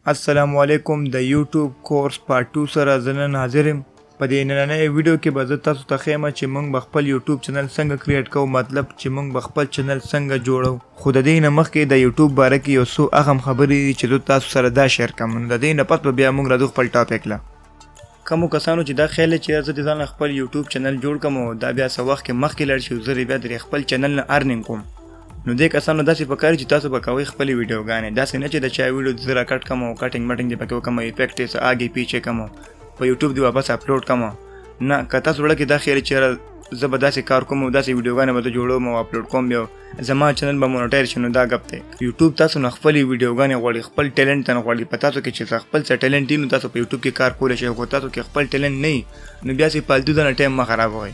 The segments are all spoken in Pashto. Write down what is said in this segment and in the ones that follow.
السلام علیکم د یوټیوب کورس پارت 2 سره زه نن حاضر یم. په دې نننۍ ویډیو کې به زه تاسو ته ښیم چې موږ به خپل یوټیوب چینل څنګه کریټ کوو، مطلب چې موږ به خپل چینل څنګه جوړو. خو د دې نه مخکې د یوټیوب باره کې یو څو اهم خبرې دي چې زه تاسو سره دا شیر کوم. د دې نه پس به بیا موږ راځو خپل ټاپک له. کومو کسانو چې دا خیال لري چې زه د ځان خپل یوټیوب چینل جوړ کړم، دا بیا څه وخت کې مخکې لاړ شي، زه بیا د خپل چینل نه ارنینګ کوم. نو دې کسانو داسې پکار چې تاسو به کوئ خپل ویډیوګانې، داسې نه چې د چا ویډیو زه راکټ کوم او کټینګ مټینګ دې پکې وکړم، افیکټ یې څه آګې پیچې کوم، په یوټیوب دې واپس اپلوډ کوم. نه، که تاسو زړه کې دا خیال چې زه به داسې کار کوم او داسې ویډیوګانې به زه جوړوم او اپلوډ کوم، بیا زما چینل به مونیټایز شي، نو دا ګپ دی. یوټیوب تاسو نه خپل ویډیوګانې غواړي، خپل ټیلنټ ته نه غواړي. په تاسو کې چې خپل څه ټیلنټ وي نو تاسو په یوټیوب کې کار کولی شئ، خو تاسو کې خپل ټیلنټ نه وي نو بیا سې فالتو ځانه ټایم مه خرابوئ.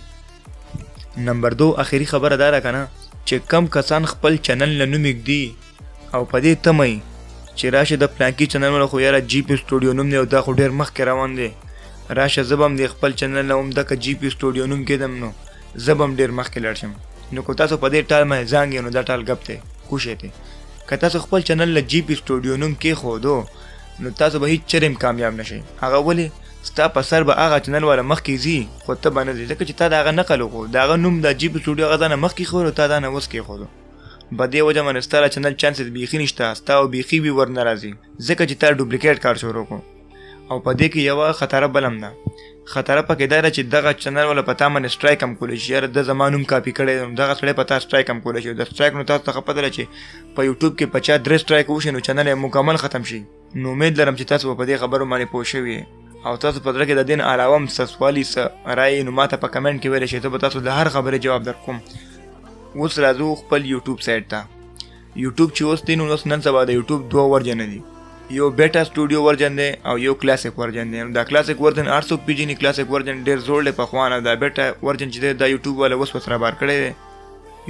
نمبر 2 اخري خبره دا ده که نه چې کم کسان خپل چینل له نوم ږدي او په دې تمه وي چې راشه د پلانکي چینل والا خو یاره جی پی سټوډیو نوم دی او دا خو ډېر مخکې روان دی، راشه زه به هم د خپل چینل نه هم دکه جی پی سټوډیو نوم کېدم نو زه به هم ډېر مخکې لاړ شم. نو که تاسو په دې ټال باندې زانګئ نو دا ټال ګپ دی، کوشئ دی. که تاسو خپل چینل له جی پی سټوډیو نوم کېښودو نو تاسو به هېڅ چرې هم کامیاب نه شئ. هغه ولې؟ ستا په سر به هغه چینل والا مخکې ځي خو ته به نه ځې، ځکه چې تا د هغه نقل وکړو، د هغه نوم د جی پی سټوډیو هغه ځانه مخکې ایښود او تا دا نه اوس کېښودو. په دې وجه باندې ستا چینل چانسز بیخي نشته، ستا او بیخي وي ور نه راځي، ځکه چې تا ډوپلیکیټ کار شروع کړو. او په دې کې یوه خطره بل هم ده. خطره پکې دا ده چې دغه چینل والا په تا باندې سټرایک هم کولی شي، یاره د زما نوم کاپي کړی دی، دغه سړی په تا سټرایک هم کولی شي. د سټرایک نو تاسو ته پته ده چې په یوټیوب کې په چا 3 سټرایک وشي نو چینل یې مکمل ختم شي. نو امید لرم چې تاسو په دې خبرو باندې پوه شوي او تاسو په زړه کې د دې نه علاوه هم څه سوال وي، څه رایې نو ما ته په کمنټ کې ویلی شئ، زه به تاسو د هر خبرې جواب درکوم. اوس راځو خپل یوټیوب سایټ ته. یوټیوب چې اوس دی نو اوس نن سبا د یوټیوب 2 ورجن دي، یو بیټا سټوډیو ورجن دی او یو کلاسیک ورجن دی. دا کلاسیک ورجن 800 پیجنې، کلاسیک ورجن ډېر زوړ دی پخوانه. دا بیټا ورجن چې دی دا یوټیوب والا اوس رابار کړی دی.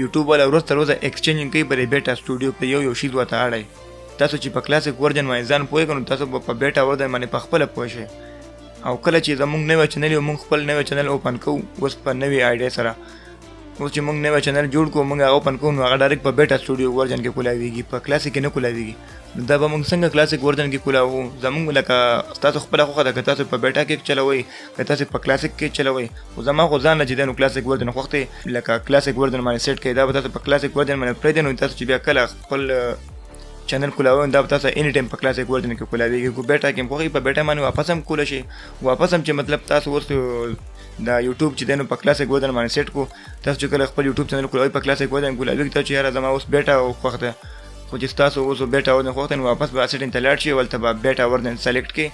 یوټیوب والا ورځ تر ورځه ایکسچینجینګ کوي په دې بیټا سټوډیو په یو شي ورته اړی. تاسو چې په کلاسیک ورجن باندې ځان پوهېږئ نو تاسو به په بیټا ورجن باندې په خپله پوه شئ. او کله چې زموږ نوی چینل یو موږ خپل نوی چینل اوپن کوو اوس په نوې آیډیا سره، اوس چې موږ نوی چینل جوړ کوو موږ هغه اوپن کوو نو هغه ډایرکټ په بیټا سټوډیو ورجن کې کولاویږي، په کلاسیک کې نه کولاویږي. نو دا به موږ څنګه کلاسیک ورجن کې کولاوو؟ زموږ لکه ستاسو خپله خوښه ده، که تاسو په بیټا کې چلوئ که تاسو په کلاسیک کې چلوئ. خو زما خو ځان نه چې دی نو کلاسیک ورجن خوښ دی، لکه کلاسیک ورجن باندې سیټ کړئ. دا به تاسو په کلاسیک ورجن باندې پرېږدئ نو تاسو چې بیا کله خپل چینل کولاوئ دا به تاسو اني ټایم په کلاسیک ورجن کې کولاویږي. کو بیټا کې هم خوښوي په بیټا باندې واپس هم کولی شي، واپس هم چې مطلب تاسو اوس دا یوټیوب چې دی نو په کلاسیک ورجن باندې سیټ کو، تاسو چې کله خپل یوټیوب چینل کولاوئ په کلاسیک ورجن کولاویږي، تاسو چې یاره زما اوس بیټا خوښ ده، خو چې ستاسو اوس بیټا ورجن خوښ دی نو واپس به سیټینګ ته لاړ شئ، ولته به بیټا ورجن سلیکټ کړئ،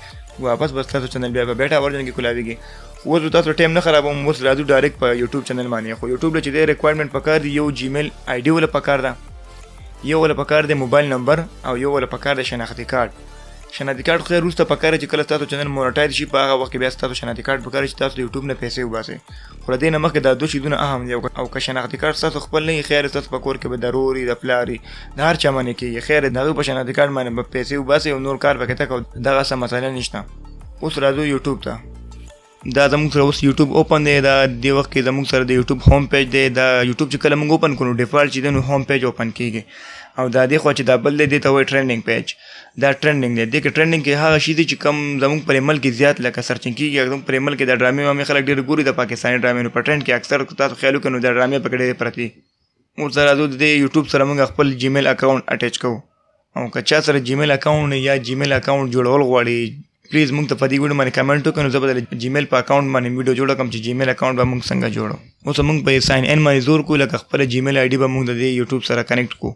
واپس به ستاسو چینل بیا په بیټا ورجن کې کولاویږي. اوس تاسو ټایم نه خرابوم، اوس راځو ډایرکټ په یوټیوب چینل باندې. خو یوټیوب له چې دی ریکوایرمنټ پکار دی، یو جیمیل آی ډي وله پکار ده، یو ولا پکار دی موبایل نمبر او یو ولا پکار دی شناختی کارت. شناختی کارت خو وروسته پکار چې کله تاسو چینل مونیټایز شي په هغه وخت کې بیا تاسو شناختی کارت پکار چې تاسو د یوټیوب نه پیسې وباسئ. خو له دې نه مخکې دا 2 شیزونه اهم دي. او که شناختی کارت تاسو خپل نه وي، خیر تاسو په کور کې به ضرور وي، د پلار وي، د هر چا باندې کېږي، خیر د هغوی په شناختی کارت باندې به پیسې وباسئ او نور کار پکې ته کوو، دغه څه مسله نشته. اوس راځو یوټیوب ته. دا زموږ سره اوس یوټیوب اوپن دی. دا دې وخت کې زموږ سره د یوټیوب ہوم پیج دی. دا یوټیوب چې کله موږ اوپن کړو ډیفالټ چې دی نو ہوم پیج اوپن کېږي. او دا دې خوا چې دا بل دی دې ته وایي ټرینډینګ پیج. دا ټرینډینګ دی. دې کې ټرینډینګ کې هغه شي دي چې کم زموږ پر عمل کې زیات لکه سرچینګ کېږي. एकदम پر عمل کې دا ډرامې وامې خلک ډېر ګوري، د پاکستاني ډرامې نو په ټرینډ کې اکثر تاسو خیال وکړئ نو دا ډرامې پکې ډېرې پرتې. اوس راځو د دې یوټیوب سره موږ خپل جیمیل اکاونټ اټیچ کوو. او که چا سره جیمیل اکاونټ یا جیمیل اکاونټ جوړول غواړي پلیز موږ ته په دې ویډیو باندې کمنټ وکړئ، نو زه به د جیمیل په اکاونټ باندې ویډیو جوړه کړم چې جیمیل اکاونټ به موږ څنګه جوړو. اوس موږ په ساین ان باندې زور کوو، لکه خپله جیمیل آی ډي به موږ د دې یوټیوب سره کنیکټ کوو.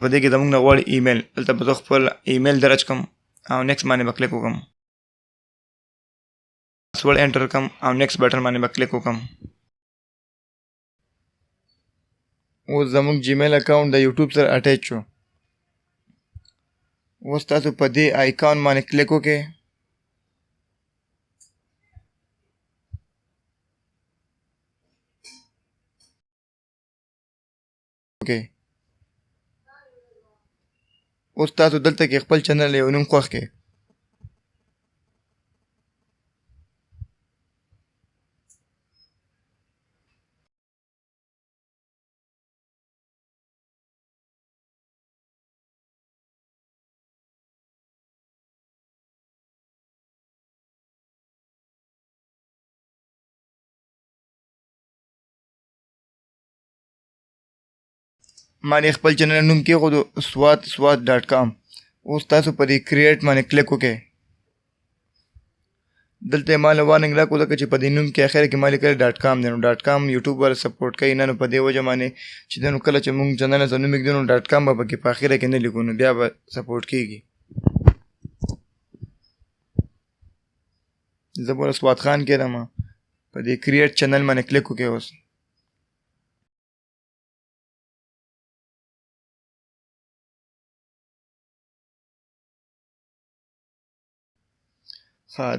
په دې کې زموږ نه غواړي ایمیل، دلته به زه خپل ایمیل درج کړم او نیکسټ باندې به کلیک وکړم، پاسورډ انټر کړم او نیکسټ بټن باندې به کلیک وکړم. اوس زموږ جیمیل اکاونټ د یوټیوب سره اټیچ شو. اوس تاسو په دې آیکان باندې کلیک وکړئ. اوس تاسو دلته کې خپل چینل یو نوم خوښ کړئ. ما د خپل چینل نوم کېښودو swat.com. اوس تاسو په دې کریټ باندې کلیک وکړئ. دلته ما له وارننګ راکړو ځکه چې په دې نوم کې اخر کې ما لیکلی .com دی. نو .com یوټیوب ور سپورټ کوي نه، نو په دې وجه باندې چې دی نو کله چې موږ چینل ته نوم ایږدو نو .com به پکې په اخره کې نه لیکو، نو بیا به سپورټ کېږي. زه به سوات خان کېدم. په دې کریټ چینل باندې کلیک وکړئ. اوس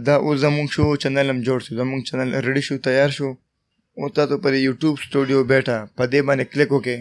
دا اوس زموږ شو چینل هم جوړ شو، زموږ چینل ریډي شو، تیار شو. اوس تاسو پر یوټیوب سټوډیو بیٹا په دې باندې کلیک وکړئ.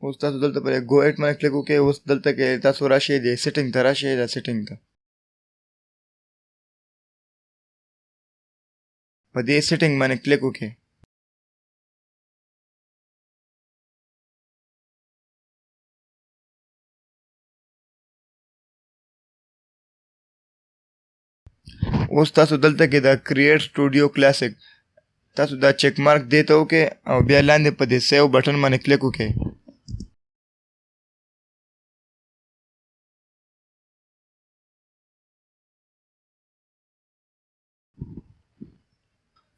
اوس تاسو دلته پر گو ایټ باندې کلیک وکړئ. اوس دلته کې تاسو راشئ د سیټینګ ته، راشئ د سیټینګ ته. په دې سیټینګ باندې کلیک وکړئ. اوس تاسو دلته کې د کریټ سټوډیو کلاسیک تاسو دا چیک مارک دې ته وکړئ او بیا لاندې په دې سیو بټن باندې کلیک وکړئ.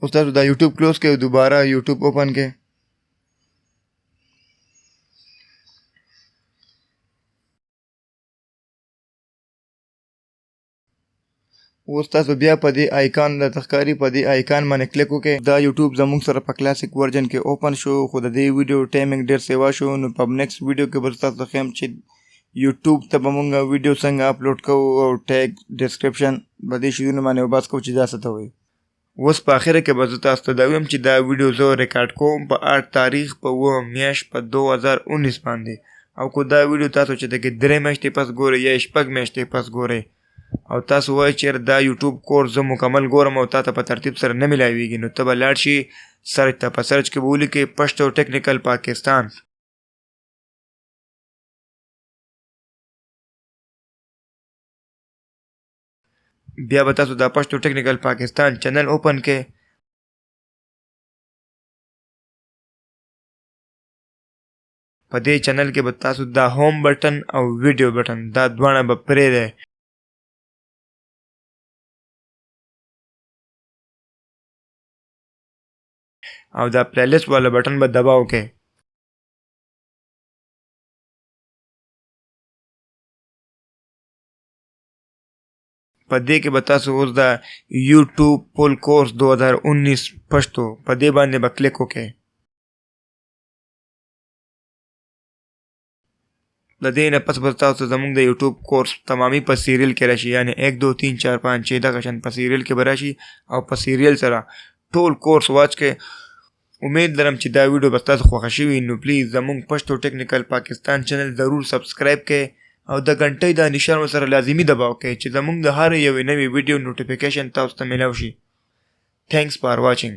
اوس تاسو دا یوټیوب کلوز کړئ او دوباره یوټیوب اوپن کړئ. اوس تاسو بیا په دې آیکان د تخکاری په دې آیکان باندې کلیک وکړئ. دا یوټیوب زموږ سره په کلاسیک ورژن کې اوپن شو، خو د دې ویډیو ټایمینګ ډیر سیوا شو. نو په نیکسټ ویډیو کې به تاسو ښیم چې یوټیوب ته به موږ ویډیو څنګه اپلوډ کوو او ټیګ ډسکرپشن به دې شیزونه باندې وباس کوو چې دا څه ته وایي. اوس په اخره کې به زه تاسو ته دا وایم چې دا ویډیو زه ریکارډ کوم په 8 تاریخ په 9 میاشت په 2019 باندې، او کو دا ویډیو تاسو چې د 3 میاشتې پس ګورئ یا 6 میاشتې پس ګورئ او تاسو وایئ چې دا یوټیوب کورس زه مکمل ګورم او تاسو په ترتیب سره نه ملاویږي، نو ته به لاړ شي سرچ ته. په سرچ کې به ولیکئ پشتو ټیکنیکل پاکستان. بیا به تاسو دا پشتو ټیکنیکل پاکستان چینل اوپن کړئ. په دې چینل کې به تاسو دا هوم بټن او ویډیو بټن دا دواړه به پرېږدئ. او دا پلیلیست والا بټن به دباو کړئ. په دې کې به تاسو اوس دا یوټیوب فل کورس 2019 پښتو په دې باندې به کلیک وکړئ. د دې نه پس به تاسو زموږ د یوټیوب کورس تمامي په سیریل کې راشي، یعنی 1 2 3 4 5 6 دغه شان په سیریل کې به راشي او په سیریل سره ټول کورس واچ کړئ. امید لرم چې دا ویډیو به تاسو خوښه شوي. نو پلیز زموږ پښتو ټیکنیکل پاکستان چینل ضرور سبسکرایب کړئ او د غنټۍ د نشان سره لازمي دباو کړئ چې زموږ د هر یو نوې ویډیو نوټیفیکیشن تاسو ته ملاوي شي. Thanks for watching.